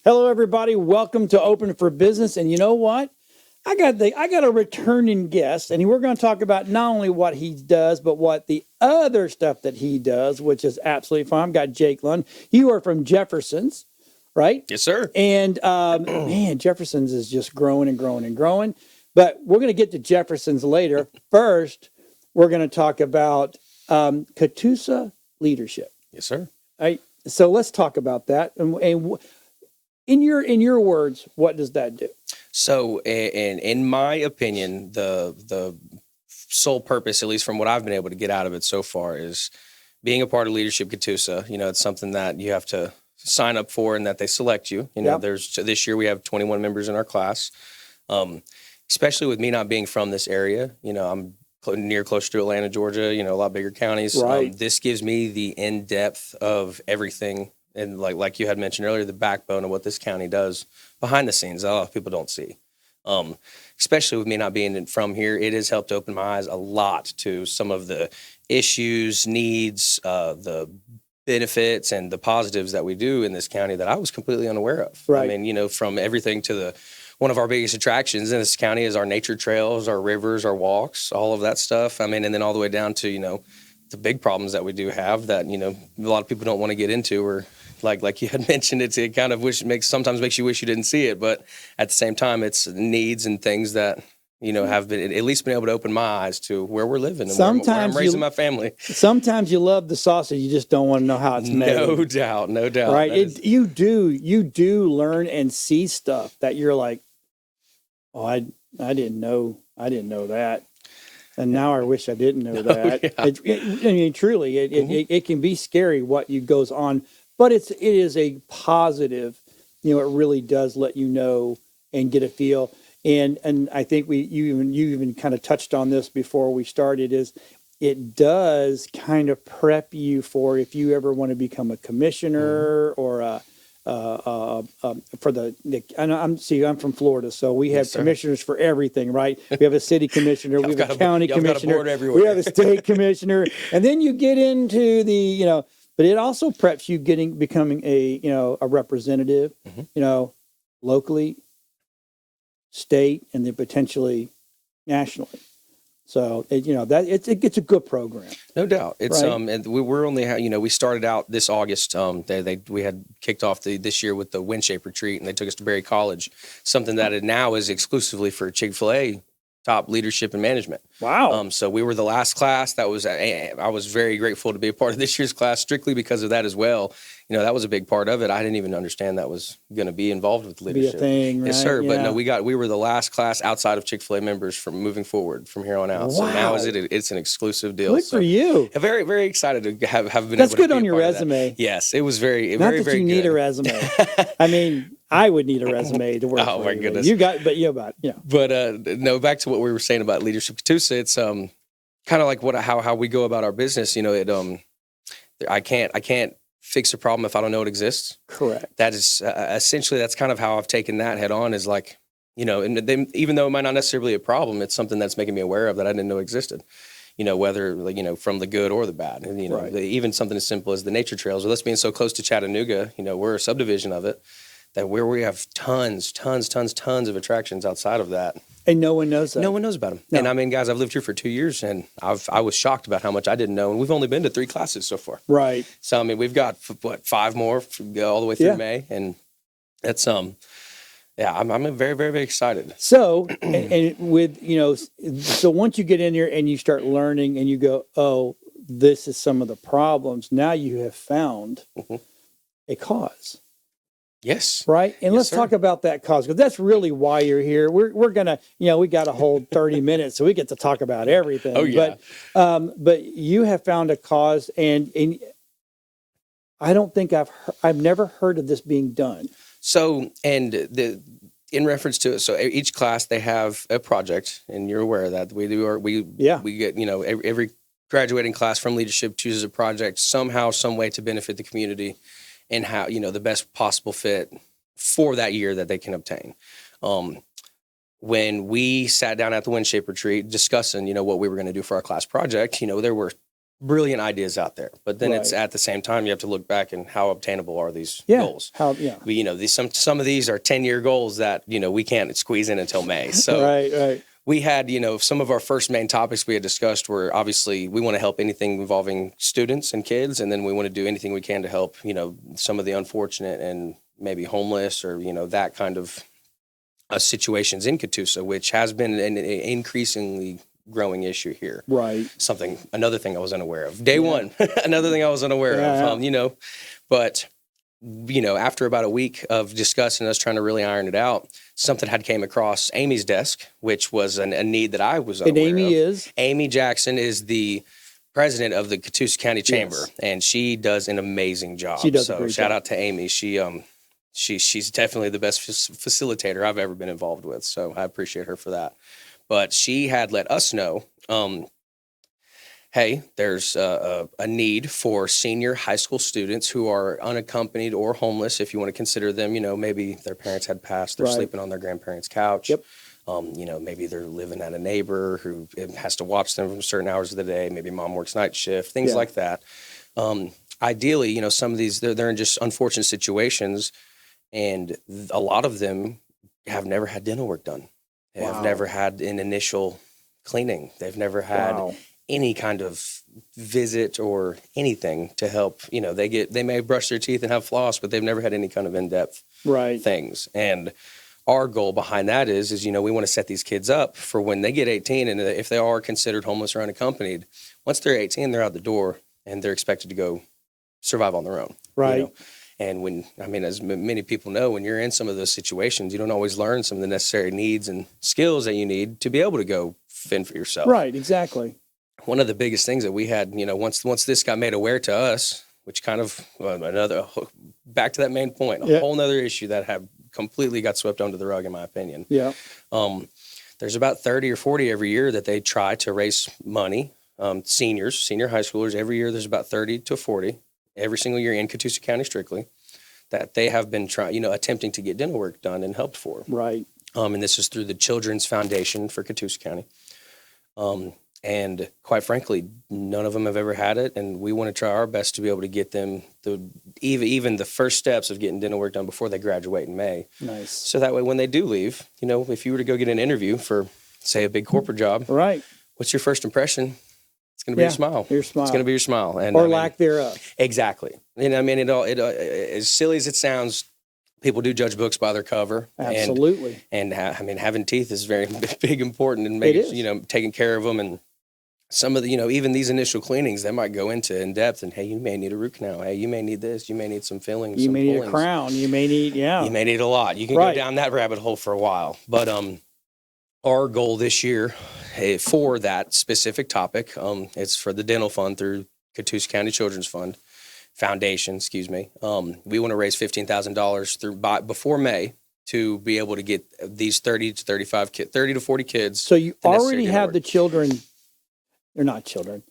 Hello, everybody. Welcome to Open for Business. And you know what? I got a returning guest, and we're going to talk about not only what he does, but what the other stuff that he does, which is absolutely fun. I've got Jake Lund. You are from Jefferson's, right? Yes, sir. And man, Jefferson's is just growing and growing and growing. But we're going to get to Jefferson's later. First, we're going to talk about Catoosa Leadership. Yes, sir. All right. So let's talk about that. And in your words, what does that do? So, in my opinion, the sole purpose, at least from what I've been able to get out of it so far, is being a part of Leadership Catoosa. You know, it's something that you have to sign up for and that they select you. You know, Yep. this year we have 21 members in our class. Especially with me not being from this area, you know, I'm closer to Atlanta, Georgia. You know, a lot bigger counties. Right. This gives me the in depth of everything. And like you had mentioned earlier, the backbone of what this county does behind the scenes, a lot of people don't see. Especially with me not being from here, it has helped open my eyes a lot to some of the issues, needs, the benefits, and the positives that we do in this county that I was completely unaware of. Right. I mean, you know, from everything to one of our biggest attractions in this county is our nature trails, our rivers, our walks, all of that stuff. I mean, and then all the way down to, you know, the big problems that we do have that, you know, a lot of people don't want to get into, or like you had mentioned, it kind of sometimes makes you wish you didn't see it, but at the same time, it's needs and things that, you know, have been at least been able to open my eyes to where we're living and where I'm raising my family. Sometimes you love the sausage, you just don't want to know how it's made. No doubt. Right? You do learn and see stuff that you're like, oh, I didn't know that. And now I wish I didn't know that. Yeah. I mean, truly, it can be scary what goes on, but it is a positive. You know, it really does let you know and get a feel. And I think you even kind of touched on this before we started. Is it does kind of prep you for if you ever want to become a commissioner or a for I'm from Florida, so we have commissioners for everything, right? We have a city commissioner, we have a county commissioner, we have a state commissioner, and then you get into the, you know, but it also preps you becoming a, you know, a representative, you know, locally, state, and then potentially nationally. So you know that it's a good program. No doubt. It's right? And we're only you know, we started out this August. We had kicked off this year with the Wind Shape retreat, and they took us to Berry College, something that it now is exclusively for Chick-fil-A top leadership and management. Wow. So we were the last class. That was I was very grateful to be a part of this year's class strictly because of that as well. You know, that was a big part of it. I didn't even understand that was going to be involved with leadership. Be a thing, right? Yes, sir. Yeah. But no, we were the last class outside of Chick-fil-A members from moving forward from here on out. Wow. So now it's an exclusive deal. Good for you. Very, very excited to have been That's able to good be on a your part of resume. that. Yes, it was very Not very, that very you good. need a resume. I mean, I would need a resume to work. Oh, for my you. goodness. But no, back to what we were saying about Leadership Catoosa. It's kind of like how we go about our business. You know, I can't fix a problem if I don't know it exists. Correct. That is essentially, that's kind of how I've taken that head on, is like, you know, and then, even though it might not necessarily be a problem, it's something that's making me aware of that I didn't know existed. You know, whether, you know, from the good or the bad. And, you know, Right. Even something as simple as the nature trails. With us being so close to Chattanooga, you know, we're a subdivision of it, that where we have tons of attractions outside of that. And no one knows that. No one knows about them. No. And I mean, guys, I've lived here for 2 years, and I was shocked about how much I didn't know. And we've only been to 3 classes so far. Right. So, I mean, we've got, 5 more all the way through Yeah. May. And that's, yeah, I'm very, very, very excited. So, and with, you know, so once you get in there and you start learning and you go, oh, this is some of the problems, now you have found a cause. Yes. Right. And Yes, let's sir. talk about that cause, because that's really why you're here. We're going to, you know, we got to hold 30 minutes, so we get to talk about everything. Oh, yeah. But you have found a cause, and I don't think I've never heard of this being done. So, and in reference to it, so each class, they have a project, and you're aware of that. We get, you know, every graduating class from leadership chooses a project somehow, some way to benefit the community, and how, you know, the best possible fit for that year that they can obtain. When we sat down at the Wind Shape retreat discussing, you know, what we were going to do for our class project, you know, there were brilliant ideas out there, but then it's Right. at the same time, you have to look back and how obtainable are these Yeah. goals? Yeah. But, these, some of these are 10-year goals that, we can't squeeze in until May. So Right. we had, some of our first main topics we had discussed were obviously we want to help anything involving students and kids. And then we want to do anything we can to help, some of the unfortunate and maybe homeless or, that kind of situations in Catoosa, which has been an increasingly growing issue here. Right. Another thing I was unaware of. Day one, another thing I was unaware of, but, after about a week of discussing us trying to really iron it out, something had came across Amy's desk, which was a need that I was unaware And Amy is? Amy Jackson is the president of the Catoosa County Chamber, and she does an amazing job. She does so a great shout job. out to Amy. She's definitely the best facilitator I've ever been involved with. So I appreciate her for that. But she had let us know, hey, there's a need for senior high school students who are unaccompanied or homeless, if you want to consider them, maybe their parents had passed, they're sleeping on their grandparents' couch. Yep. Maybe they're living at a neighbor who has to watch them from certain hours of the day. Maybe mom works night shift, things like that. Ideally, some of these, they're in just unfortunate situations, and a lot of them have never had dental work done. They have never had an initial cleaning. They've never had any kind of visit or anything to help. They may brush their teeth and have floss, but they've never had any kind of in-depth things. And our goal behind that is we want to set these kids up for when they get 18, and if they are considered homeless or unaccompanied, once they're 18, they're out the door and they're expected to go survive on their own. Right. And as many people know, when you're in some of those situations, you don't always learn some of the necessary needs and skills that you need to be able to go fend for yourself. Right, exactly. One of the biggest things that we had, once this got made aware to us, which kind of back to that main point, a whole nother issue that had completely got swept under the rug, in my opinion. Yeah. There's about 30 or 40 every year that they try to raise money. Senior high schoolers, every year there's about 30 to 40 every single year in Catoosa County strictly that they have been attempting to get dental work done and helped for. Right. And this is through the Children's Foundation for Catoosa County. And quite frankly, none of them have ever had it, and we want to try our best to be able to get them even the first steps of getting dental work done before they graduate in May. Nice. So that way, when they do leave, if you were to go get an interview for, say, a big corporate job, right? What's your first impression? It's going to be your smile. Your smile. It's going to be your smile, and or lack thereof. Exactly. And it as silly as it sounds, people do judge books by their cover. Absolutely. And having teeth is very big, important, and making taking care of them. And some of the even these initial cleanings, they might go into in depth. And hey, you may need a root canal. Hey, you may need this. You may need some fillings. You may need pullings. a crown. You may need You may need a lot. You can go down that rabbit hole for a while. But our goal this year for that specific topic, it's for the dental fund through Catoosa County Children's Foundation. We want to raise $15,000 before May to be able to get these 30 to 40 kids. So you already have the children. They're not children.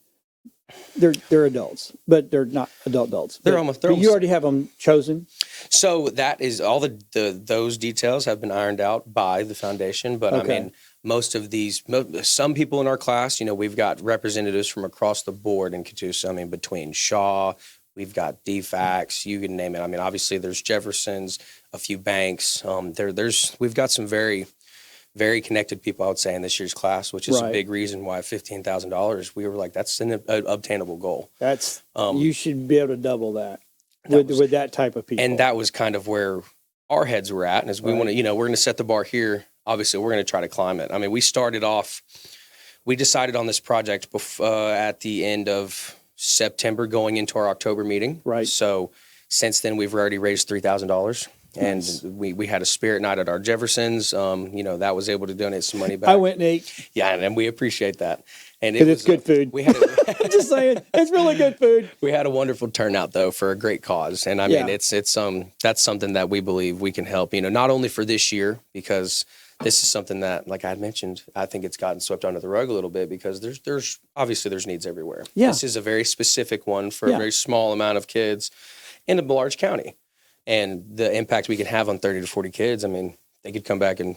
They're adults, but they're not adults. They're almost. You already have them chosen. So that is all those details have been ironed out by the foundation. But most of these, some people in our class, we've got representatives from across the board in Catoosa. Between Shaw, we've got DFACs, you can name it. Obviously there's Jefferson's, a few banks. We've got some very, very connected people, I would say, in this year's class, which is a big reason why $15,000. We were like, that's an obtainable goal. That's you should be able to double that with that type of people. And that was kind of where our heads were at. And as we want to, we're going to set the bar here. Obviously, we're going to try to climb it. We decided on this project at the end of September going into our October meeting. Right. So since then, we've already raised $3,000. Nice. And we had a spirit night at our Jeffersons. That was able to donate some money back. I went and ate. Yeah, and we appreciate that. And it's good food. We had just saying, it's really good food. We had a wonderful turnout though for a great cause, and it's that's something that we believe we can help. Not only for this year, because this is something that, like I mentioned, I think it's gotten swept under the rug a little bit because there's obviously needs everywhere. Yeah. This is a very specific one for a very small amount of kids in a large county. And the impact we can have on 30 to 40 kids, they could come back and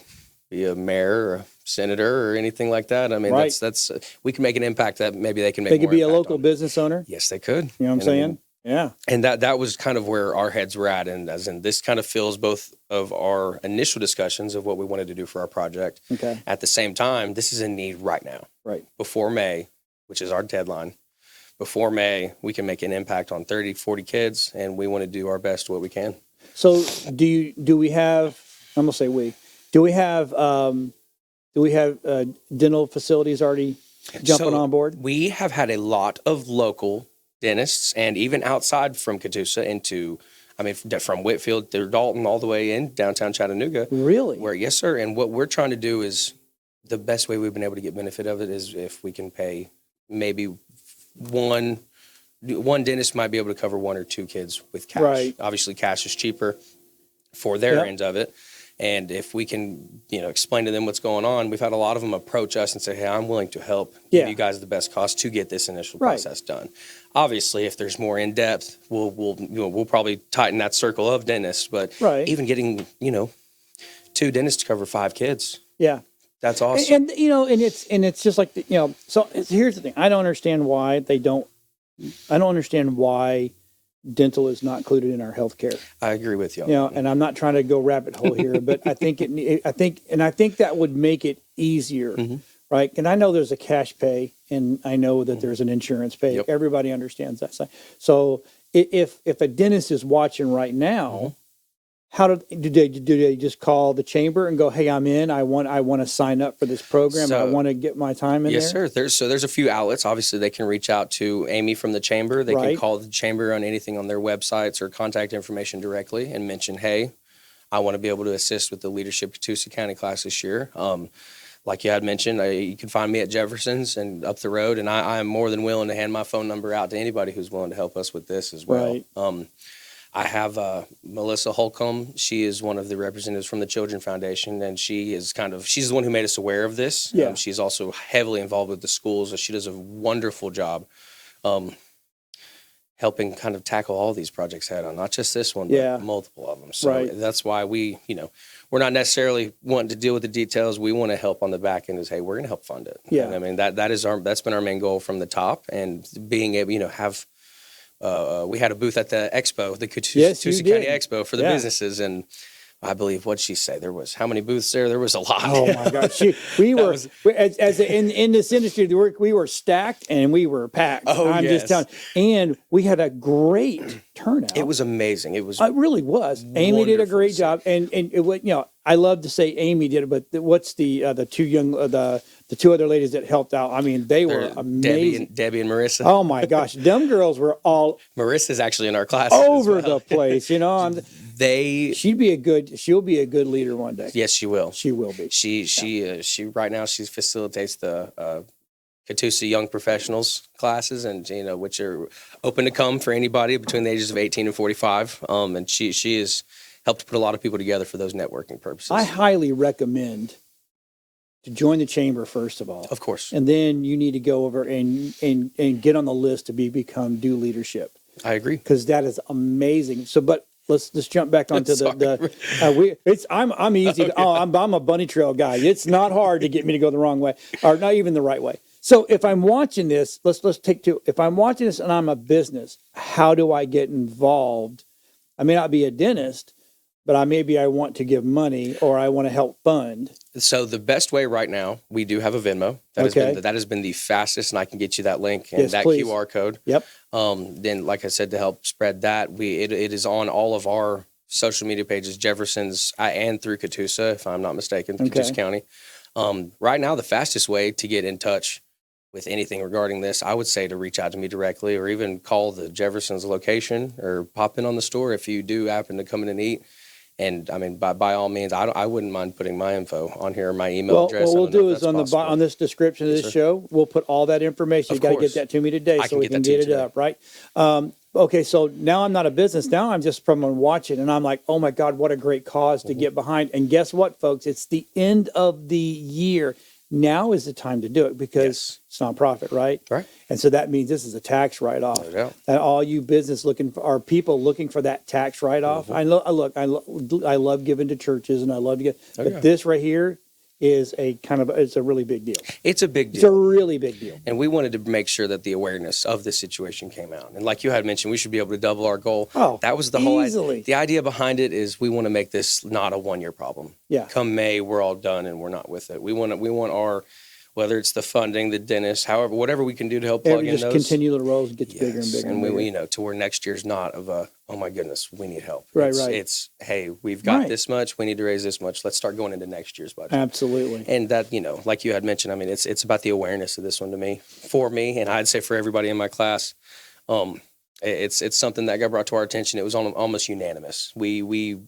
be a mayor or a senator or anything like that. I mean, Right. that's we can make an impact that maybe they can make. They could more be a impact local on. business owner. Yes, they could. You know what I'm And I saying? mean, Yeah. and that was kind of where our heads were at, and as in this kind of fills both of our initial discussions of what we wanted to do for our project. Okay. At the same time, this is a need right now. Right. Before May, which is our deadline, before May, we can make an impact on 30, 40 kids, and we want to do our best what we can. So do we have, I'm gonna say do we have dental facilities already jumping on board? We have had a lot of local dentists, and even outside from Catoosa from Whitfield through Dalton all the way in downtown Chattanooga. Really? Where, yes, sir. And what we're trying to do is the best way we've been able to get benefit of it is if we can pay maybe one dentist might be able to cover 1 or 2 kids with cash. Right. Obviously, cash is cheaper for their Yep. end of it. And if we can, explain to them what's going on, we've had a lot of them approach us and say, hey, I'm willing to help give you guys the best cost to get this initial Right. process done. Obviously, if there's more in depth, we'll probably tighten that circle of dentists. But Right. even getting, 2 dentists to cover 5 kids, Yeah. that's awesome. And it's just like so here's the thing. I don't understand why dental is not included in our healthcare. I agree with you. On that. And I'm not trying to go rabbit hole here, but I think I think that would make it easier, right? And I know there's a cash pay, and I know that there's an insurance pay. Yep. Everybody understands that side. So if a dentist is watching right now, how do they just call the chamber and go, hey, I'm in. I want to sign up for this program. I want to get my time in yes, there. sir. There's a few outlets. Obviously, they can reach out to Amy from the chamber. They Right. can call the chamber on anything on their websites or contact information directly and mention, hey, I want to be able to assist with the Leadership Catoosa County class this year. Like you had mentioned, you can find me at Jefferson's and up the road, and I am more than willing to hand my phone number out to anybody who's willing to help us with this as well. Right. I have Melissa Holcomb. She is one of the representatives from the Children Foundation, and she's the one who made us aware of this. Yeah. She's also heavily involved with the schools. So she does a wonderful job helping kind of tackle all these projects head on, not just this one, Yeah. but multiple of them. So Right. that's why we're not necessarily wanting to deal with the details. We want to help on the back end. Hey, we're going to help fund it. Yeah. And I mean that's been our main goal from the top, and being able have. We had a booth at the expo, the Catoosa County Expo for the businesses, and I believe what'd she say? There was how many booths there? There was a lot. Oh my gosh, in this industry, we were stacked and we were packed. Oh, I'm yes. just telling, and we had a great turnout. It was amazing. It was. It really was. Amy did a wonderful great to see. job, and it was, I love to say Amy did it, but what's the two other ladies that helped out? I mean, they were amazing. Debbie and Marissa. Oh my gosh, them girls were all Marissa's actually in our class over the place. She'll be a good leader one day. Yes, she will. She will be. She right now she facilitates the Catoosa Young Professionals classes, and which are open to come for anybody between the ages of 18 and 45. And she has helped put a lot of people together for those networking purposes. I highly recommend to join the chamber first of all. Of course. And then you need to go over and get on the list to become due leadership. I agree. Because that is amazing. So, but let's jump back onto I'm easy. Okay. I'm a bunny trail guy. It's not hard to get me to go the wrong way, or not even the right way. So if I'm watching this, let's take two. If I'm watching this and I'm a business, how do I get involved? I may not be a dentist, but I want to give money or I want to help fund. So the best way right now, we do have a Venmo. That has been the fastest, and I can get you that link and that please. QR code. Yep. Then, like I said, to help spread that, it is on all of our social media pages, Jefferson's and through Catoosa, if I'm not mistaken, Catoosa County. Right now, the fastest way to get in touch with anything regarding this, I would say to reach out to me directly, or even call the Jefferson's location, or pop in on the store if you do happen to come in and eat. And I mean, by all means, I wouldn't mind putting my info on here, my email address. What we'll do is on this description of this show, we'll put all that information. You got to get that to me today so we can get it up, right? Okay, so now I'm not a business. Now I'm just someone watching, and I'm like, oh my God, what a great cause to get behind. And guess what, folks? It's the end of the year. Now is the time to do it because it's nonprofit, right? Right. And so that means this is a tax write-off. No doubt. And all you business people looking for that tax write-off. I love giving to churches, and I love to get. But this right here, is it's a really big deal. It's a big It's a deal. really big deal. And we wanted to make sure that the awareness of this situation came out. And like you had mentioned, we should be able to double our goal. Oh, that was the whole easily. idea. The idea behind it is we want to make this not a 1-year problem. Yeah. Come May, we're all done and we're not with it. We want our, whether it's the funding, the dentist, however, whatever we can do to help plug in Just those. continue the roles, gets bigger and Yes, bigger. and bigger. we to where next year's not of a, oh my goodness, we need help. Right, It's hey, we've got Right. this much, we need to raise this much. Let's start going into next year's budget. Absolutely. And that, like you had mentioned, I mean, it's about the awareness of this one for me, and I'd say for everybody in my class. It's something that got brought to our attention. It was almost unanimous. We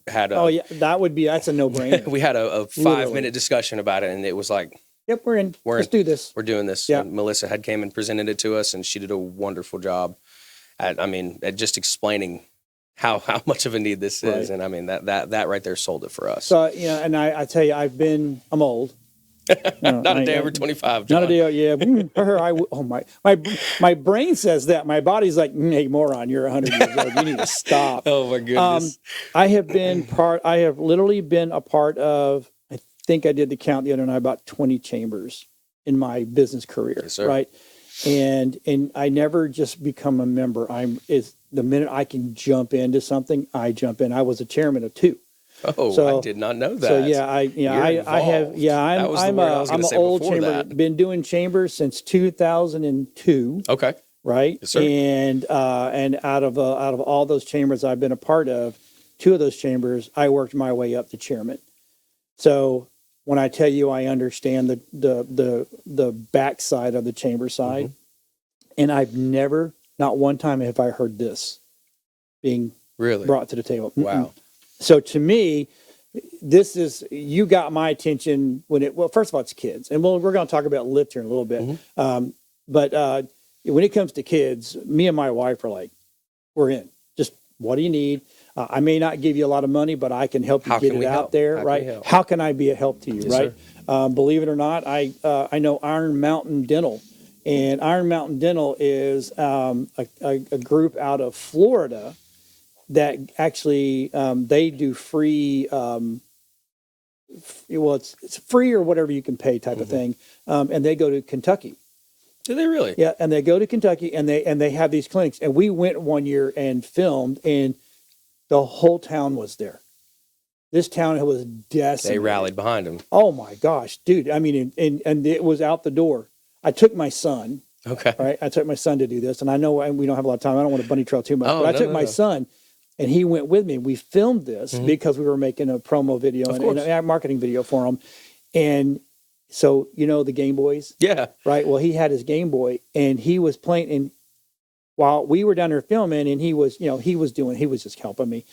had that's a no-brainer. we had a 5-minute discussion about it, and it was like, Yep, we're in. Let's do this. we're doing this. Yeah. And Melissa had came and presented it to us, and she did a wonderful job at just explaining how much of a need this is. Right. And I mean, that right there sold it for us. So, and I tell you, I'm old. Not a day over 25, John. Not a day, yeah. My brain says that. My body's like, hey, moron, you're 100 years old. You need to stop. Oh my goodness. I have literally been a part of, I think I did the count the other night, about 20 chambers in my business career. Yes, sir. Right. And I never just become a member. The minute I can jump into something, I jump in. I was a chairman of 2. Oh, So- I did not know that. So I have, involved. That was the I'm word I was I'm gonna an say old before chamber. that. Been doing chambers since 2002, Okay. right? Yes, sir. And out of all those chambers I've been a part of, 2 of those chambers I worked my way up to chairman. So when I tell you I understand the backside of the chamber side, and I've never, not one time have I heard this being Really? brought to the table. Wow. So to me, you got my attention first of all, it's kids. And we're going to talk about Lyft here in a little bit. But when it comes to kids, me and my wife are like, we're in. Just what do you need? I may not give you a lot of money, but I can help you How get can it we out help? there, How can we right? help? How can I be a help to you, Yes, right? Believe it or not, I know Iron Mountain Dental. And Iron Mountain Dental is a group out of Florida that actually they do free it's free or whatever you can pay type of thing, and they go to Kentucky. Do they really? Yeah, and they go to Kentucky and they have these clinics, and we went one year and filmed, and the whole town was there. This town was decimated. They rallied behind him. Oh my gosh, dude! I mean, and it was out the door. I took my son. Okay. Right, I took my son to do this, and I know we don't have a lot of time. I don't want to bunny trail too much, Oh, but I no, took no, my no. son, and he went with me. We filmed this because we were making a promo video and a marketing video for him. And so, the Game Boys, Yeah. right? Well, he had his Game Boy, and he was playing. And while we were down there filming, and he was just helping me.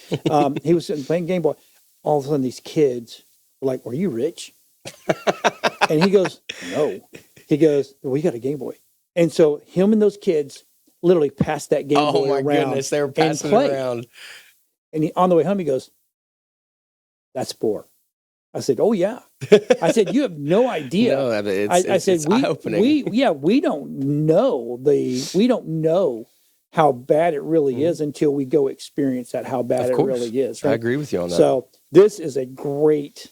He was sitting playing Game Boy. All of a sudden, these kids were like, "Were you rich?" And he goes, "No." He goes, "We got a Game Boy." And so him and those kids literally passed that Game Boy Oh my around. goodness, they were and passing played. it around. And on the way home, he goes, "That's 4." I said, "Oh yeah." I said, "You have no idea." No, I said, it's eye-opening. we don't know how bad it really is until we go experience that, how bad Of it course. really is. I Right? agree with you on that. So this is a great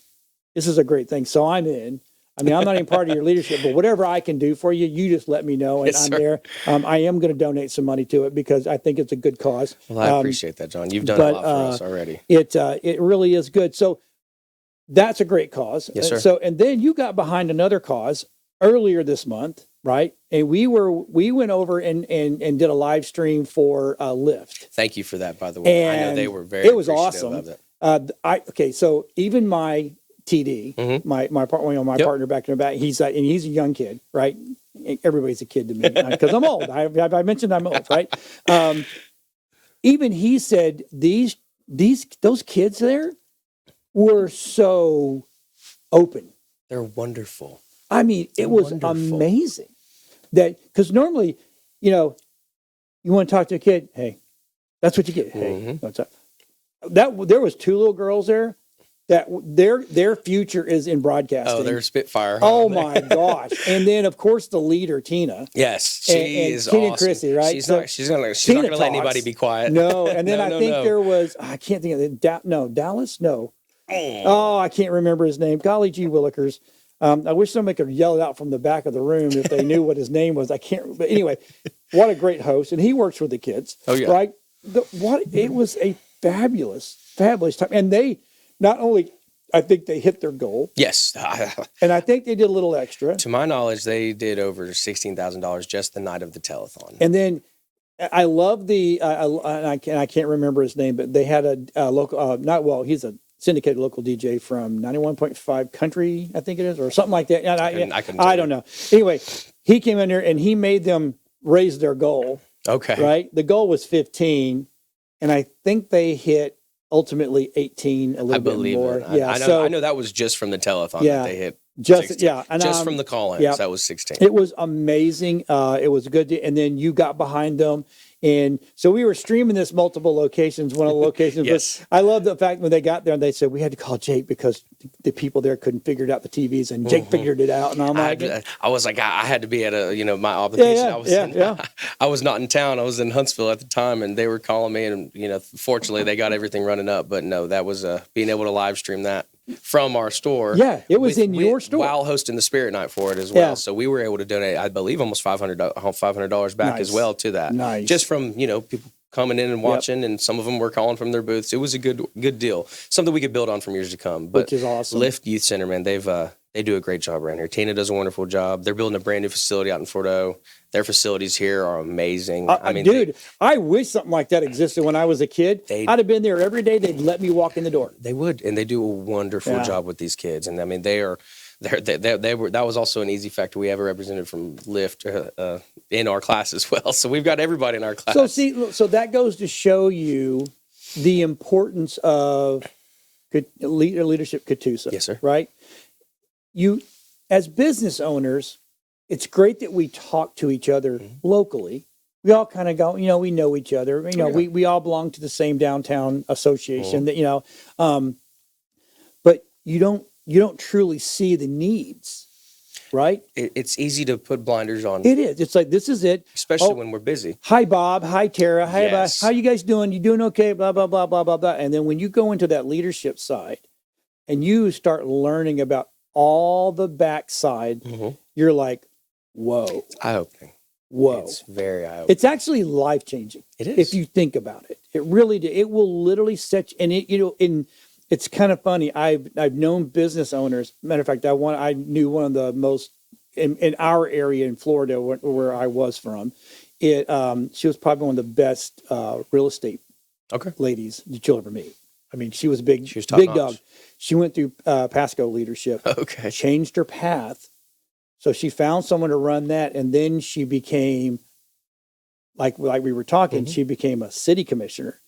thing. So I'm in. I mean, I'm not even part of your leadership, but whatever I can do for you, you just let me know, and Yes, I'm sir. there. I am going to donate some money to it because I think it's a good cause. Well, I appreciate that, John. You've done a lot for us already. It really is good. So that's a great cause. Yes, sir. So, and then you got behind another cause earlier this month, right? And we went over and did a live stream for Lyft. Thank you for that, by the way. I know And they were very it was appreciative awesome. of it. So even my TD, my partner back in the back, he's a young kid, right? Everybody's a kid to me because I'm old. I mentioned I'm old, right? Even he said those kids there were so open. They're wonderful. I mean, it was amazing that, because normally, you want to talk to a kid, hey, that's what you get. Hey, what's up? There was 2 little girls there that their future is in broadcasting. Oh, they're Spitfire. Oh my gosh! And then of course the leader Tina. Yes, she and is Tina awesome. Chrissy, right? She's So not going to Tina let anybody talks. be quiet. No, and then No, I think no. there was, I can't think of it. Dallas. No. Oh, I can't remember his name. Golly gee willikers. I wish somebody could yell it out from the back of the room if they knew what his name was. I can't. But anyway, what a great host, and he works with the kids. Oh yeah, right. It was a fabulous time, and they not only. I think they hit their goal. Yes. And I think they did a little extra. To my knowledge, they did over $16,000 just the night of the telethon. And then I love I can't remember his name, but they had a local, he's a syndicated local DJ from 91.5 Country, I think it is, or something like that. I don't know. Anyway, he came in there and he made them raise their goal. Okay. Right? The goal was 15, and I think they hit ultimately 18, a little bit more. It. Yeah, I know that was just from the telethon that they hit. Just 16. and just from the call-ins, that was 16. It was amazing. It was good, and then you got behind them, and so we were streaming this multiple locations. One of the locations, yes. But I love the fact when they got there and they said we had to call Jake because the people there couldn't figure out the TVs, and Jake figured it out. And I'm like, I was like, I had to be at my obligation. I was not in town. I was in Huntsville at the time, and they were calling me, and fortunately they got everything running up. But no, that was being able to live stream that from our store. Yeah, it was in your store while hosting the Spirit Night for it as well. Yeah. So we were able to donate, I believe, almost $500 back as well to that. Nice. Just from people coming in and watching, and some of them were calling from their booths. It was a good deal, something we could build on from years to come. But which is awesome. Lift Youth Center, man, they do a great job around here. Tina does a wonderful job. They're building a brand new facility out in Fordo. Their facilities here are amazing. I wish something like that existed when I was a kid. I'd have been there every day. They'd let me walk in the door. They would, and they do a wonderful job with these kids. And I mean, they were. That was also an easy factor. We have a representative from Lyft in our class as well. So we've got everybody in our class. So that goes to show you the importance of leadership Catoosa. Yes, sir. Right? You, as business owners, it's great that we talk to each other locally. We all kind of go, we know each other. We all belong to the same downtown association. That but you don't truly see the needs, right? It's easy to put blinders on. It is. It's like, this is it. Especially when we're busy. Hi, Bob. Hi, Tara. Hi, yes. Bob. How you guys doing? You doing okay? Blah, blah, blah, blah, blah, blah. And then when you go into that leadership side and you start learning about all the backside, you're like, whoa. It's eye-opening. Whoa. It's very eye-opening. It's actually life-changing. It is. If you think about it. It really did. It will literally set you, and it's kind of funny. I've known business owners. Matter of fact, I knew one of the most in our area in Florida where I was from. She was probably one of the best real estate ladies that you'll ever meet. I mean, she was big. She was big dog. She went through Pasco leadership. Okay. Changed her path. So she found someone to run that, and then she became, like we were talking, she became a city commissioner.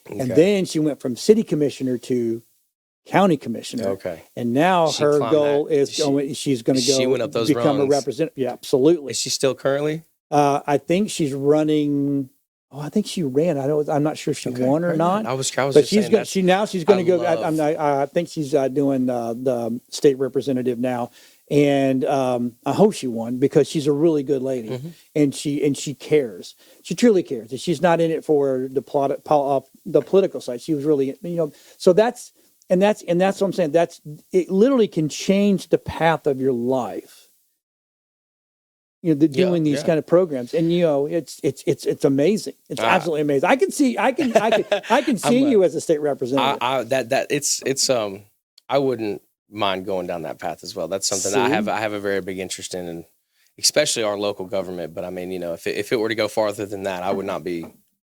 Okay. And then she went from city commissioner to county commissioner. Okay. And now her goal is she's going to go she went up those become rungs. a representative. Yeah, absolutely. Is she still currently? I think she's running. Oh, I think she ran. I'm not sure if she won or not. I was but she's going. She's going to go. I think she's doing the state representative now. And I hope she won because she's a really good lady, and she cares. She truly cares. She's not in it for the political side. She was really, So that's what I'm saying. It literally can change the path of your life. Doing these kind of programs, and it's amazing. It's absolutely amazing. I can see you as a state representative. I wouldn't mind going down that path as well. That's something that I have a very big interest in, and especially our local government. But I mean, if it were to go farther than that, I would not be.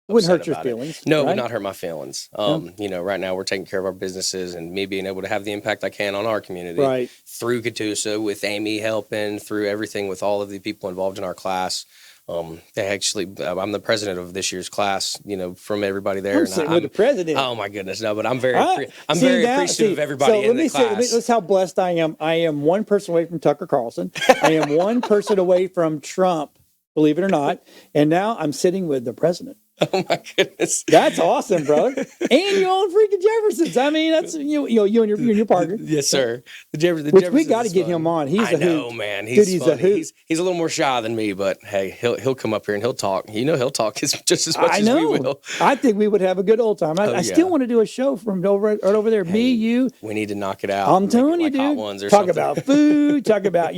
It wouldn't hurt your feelings. No, it would not hurt my feelings. Right now we're taking care of our businesses and me being able to have the impact I can on our community through Catoosa, with Amy helping, through everything with all of the people involved in our class. I'm the president of this year's class, from everybody there. I'm with the president. Oh my goodness. No, but I'm very appreciative of everybody in the class. That's how blessed I am. I am one person away from Tucker Carlson. I am one person away from Trump, believe it or not. And now I'm sitting with the president. Oh my goodness. That's awesome, brother. And you own freaking Jeffersons. I mean, that's you and your partner. Yes, sir. The Which we Jeffersons got to is get fun. him on. He's I a know, hoot. man. Dude, he's a funny. hoot. He's a little more shy than me, but hey, he'll come up here and he'll talk. He'll talk just as much I as know. we will. I think we would have a good old time. I still want to do a show from right over there. Me, you. We need to knock it out. I'm Make telling it you, like Hot dude. Ones or Talk something. about food. Talk about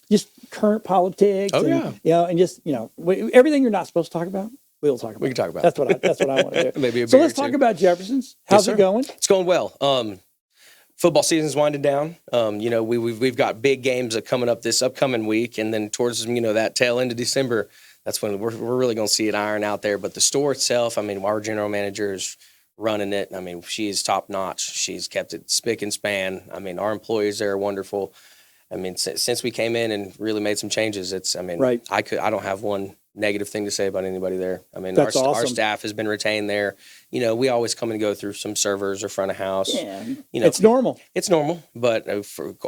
just current politics. Oh, and, yeah. And just everything you're not supposed to talk about. We'll talk about. We can talk about. That's what I want to do. Maybe a So beer let's or talk two. about Jeffersons. How's it going? It's going well. Football season's winding down. We've got big games that coming up this upcoming week, and then towards that tail end of December, that's when we're really going to see it iron out there. But the store itself, I mean, our general manager is running it. I mean, she's top notch. She's kept it spick and span. I mean, our employees there are wonderful. I mean, since we came in and really made some changes, Right. I don't have one negative thing to say about anybody there. I mean, That's our awesome. staff has been retained there. We always come and go through some servers or front of house. Yeah, You know, it's normal. It's normal, but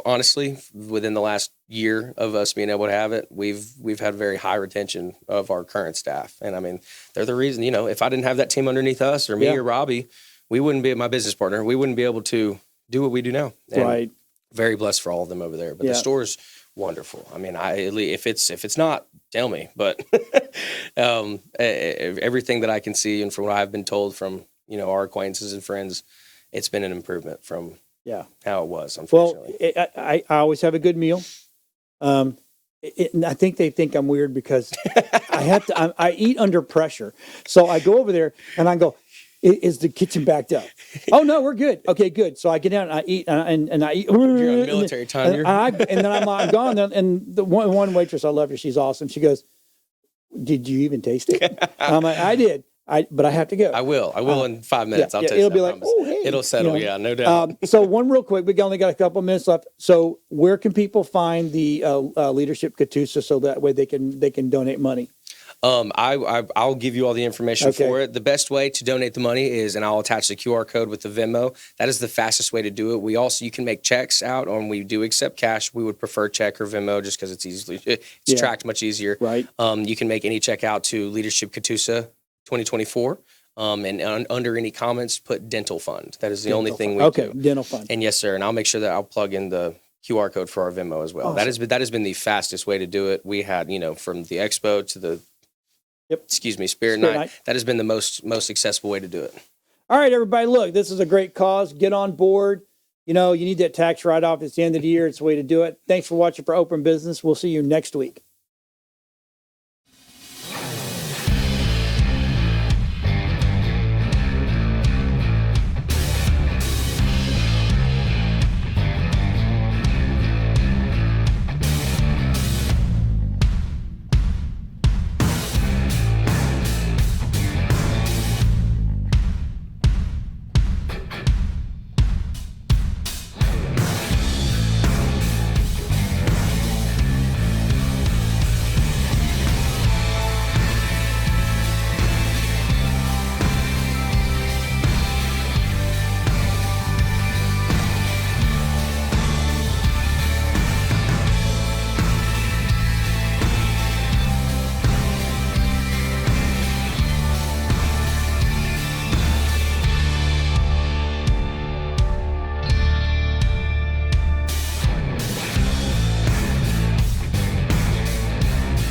honestly, within the last year of us being able to have it, we've had very high retention of our current staff, and I mean, they're the reason. If I didn't have that team underneath us, or me or Robbie, we wouldn't be my business partner. We wouldn't be able to do what we do now. And Right. Very blessed for all of them over there. But the store's wonderful. I mean, if it's not, tell me. But everything that I can see and from what I've been told from our acquaintances and friends, it's been an improvement from how it was. Unfortunately, Well, I always have a good meal. And I think they think I'm weird because I eat under pressure. So I go over there and I go, is the kitchen backed up? Oh no, we're good. Okay, good. So I get down and I eat and I eat. You're on military time. And then I'm gone. And the one waitress, I love her. She's awesome. She goes, "Did you even taste it?" I'm like, "I did. But I have to go." I will in 5 minutes. I'll tell you. It'll be like, "Oh, hey." It'll settle. Yeah, no doubt. So one real quick, we only got a couple minutes left. So where can people find the Leadership Catoosa so that way they can donate money? I'll give you all the information Okay. for it. The best way to donate the money is, and I'll attach the QR code with the Venmo. That is the fastest way to do it. You can make checks out, and we do accept cash. We would prefer check or Venmo just because it's tracked much easier. Right. You can make any check out to Leadership Catoosa 2024. And under any comments, put dental fund. That is the only thing we do. Dental fund. And yes, sir. And I'll make sure that I'll plug in the QR code for our Venmo as well. Awesome. That has been the fastest way to do it. We had, from the expo to the Spirit Night. That has been the most accessible way to do it. All right, everybody, look, this is a great cause. Get on board. You need that tax write-off. It's the end of the year. It's the way to do it. Thanks for watching for Open Business. We'll see you next week.